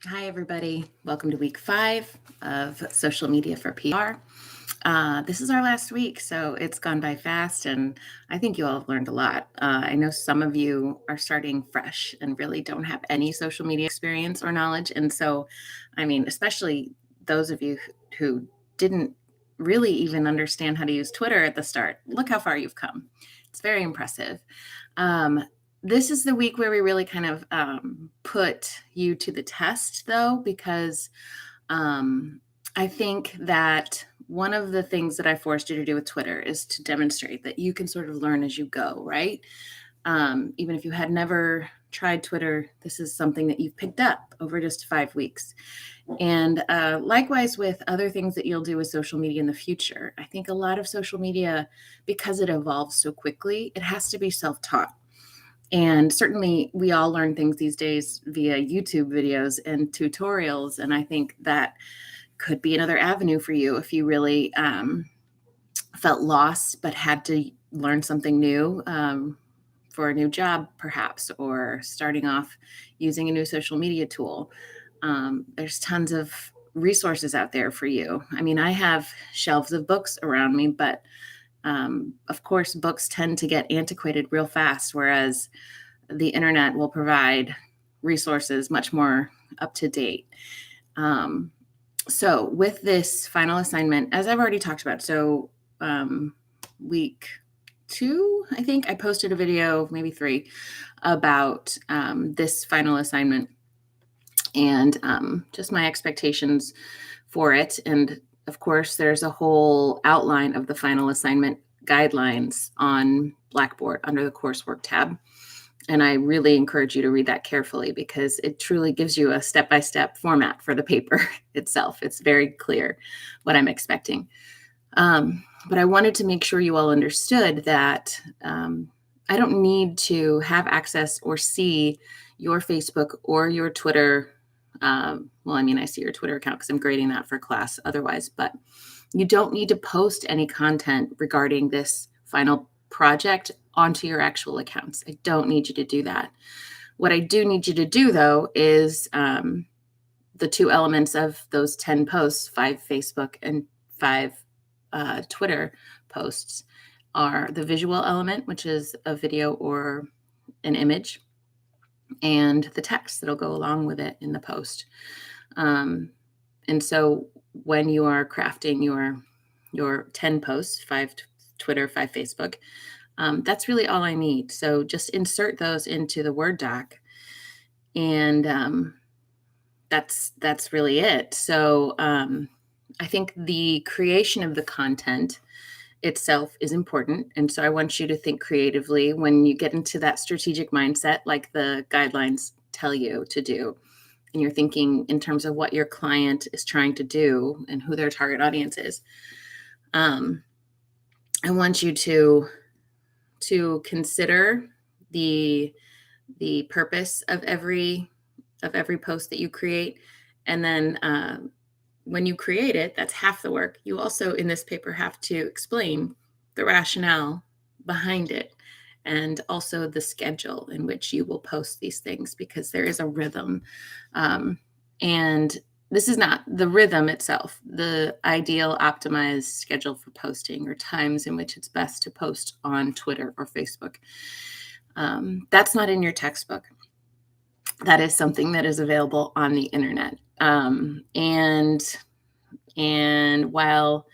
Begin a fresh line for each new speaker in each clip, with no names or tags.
Hi, everybody. Welcome to week 5 of social media for PR. This is our last week, so it's gone by fast, and I think you all have learned a lot. I know some of you are starting fresh and really don't have any social media experience or knowledge. And so, especially those of you who didn't really even understand how to use Twitter at the start, look how far you've come. It's very impressive. Um, this is the week where we really kind of put you to the test, though, because I think that one of the things that I forced you to do with Twitter is to demonstrate that you can sort of learn as you go, right? Even if you had never tried Twitter, this is something that you've picked up over just 5 weeks. And likewise with other things that you'll do with social media in the future. I think a lot of social media, because it evolves so quickly, it has to be self-taught. And certainly we all learn things these days via YouTube videos and tutorials. And I think that could be another avenue for you if you really felt lost but had to learn something new for a new job, perhaps, or starting off using a new social media tool. There's tons of resources out there for you. I have shelves of books around me, but of course, books tend to get antiquated real fast, whereas the internet will provide resources much more up to date. So with this final assignment, as I've already talked about, week 2, I think I posted a video, maybe 3, about this final assignment and just my expectations for it. And of course, there's a whole outline of the final assignment guidelines on Blackboard under the coursework tab. And I really encourage you to read that carefully because it truly gives you a step-by-step format for the paper itself. It's very clear what I'm expecting. But I wanted to make sure you all understood that I don't need to have access or see your Facebook or your Twitter. I see your Twitter account because I'm grading that for class otherwise, but you don't need to post any content regarding this final project onto your actual accounts. I don't need you to do that. What I do need you to do, though, is the 2 elements of those 10 posts, 5 Facebook and 5 Twitter posts, are the visual element, which is a video or an image, and the text that'll go along with it in the post. And so when you are crafting your 10 posts, 5 Twitter, 5 Facebook, that's really all I need. So just insert those into the Word doc, and that's really it. So I think the creation of the content itself is important. And so I want you to think creatively when you get into that strategic mindset, like the guidelines tell you to do. And you're thinking in terms of what your client is trying to do and who their target audience is. I want you to consider the purpose of every post that you create. And then when you create it, that's half the work. You also, in this paper, have to explain the rationale behind it and also the schedule in which you will post these things, because there is a rhythm. And this is not the rhythm itself, the ideal optimized schedule for posting or times in which it's best to post on Twitter or Facebook. That's not in your textbook. That is something that is available on the internet. And while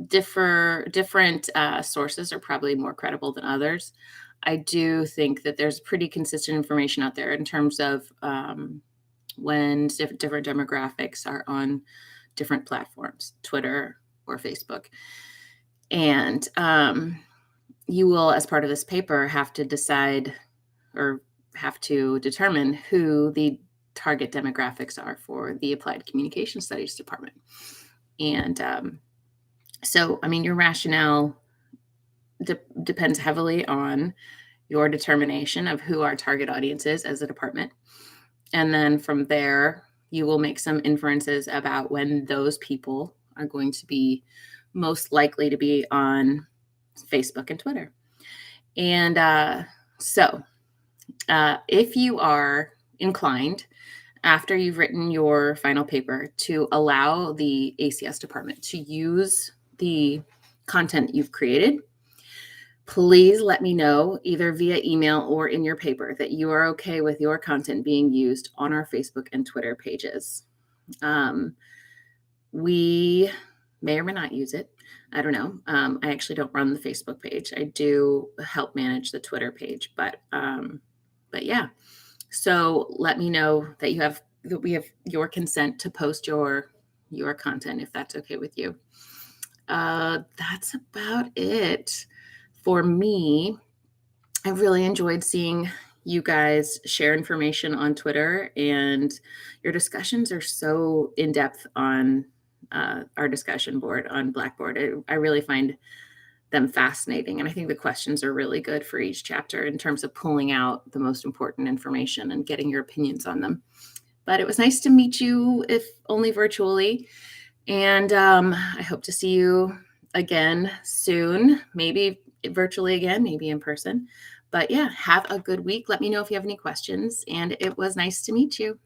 different sources are probably more credible than others, I do think that there's pretty consistent information out there in terms of when different demographics are on different platforms, Twitter or Facebook. And you will, as part of this paper, have to decide or have to determine who the target demographics are for the Applied Communication Studies department. And your rationale depends heavily on your determination of who our target audience is as a department. And then from there, you will make some inferences about when those people are going to be most likely to be on Facebook and Twitter. And if you are inclined after you've written your final paper, to allow the ACS department to use the content you've created. Please let me know either via email or in your paper that you are okay with your content being used on our Facebook and Twitter pages. We may or may not use it. I don't know. I actually don't run the Facebook page. I do help manage the Twitter page, but yeah. So let me know that we have your consent to post your content, if that's okay with you. That's about it for me. I really enjoyed seeing you guys share information on Twitter, and your discussions are so in depth on our discussion board on Blackboard. I really find them fascinating, and I think the questions are really good for each chapter in terms of pulling out the most important information and getting your opinions on them. But it was nice to meet you, if only virtually, and I hope to see you again soon, maybe virtually again, maybe in person. But yeah, have a good week. Let me know if you have any questions, and it was nice to meet you.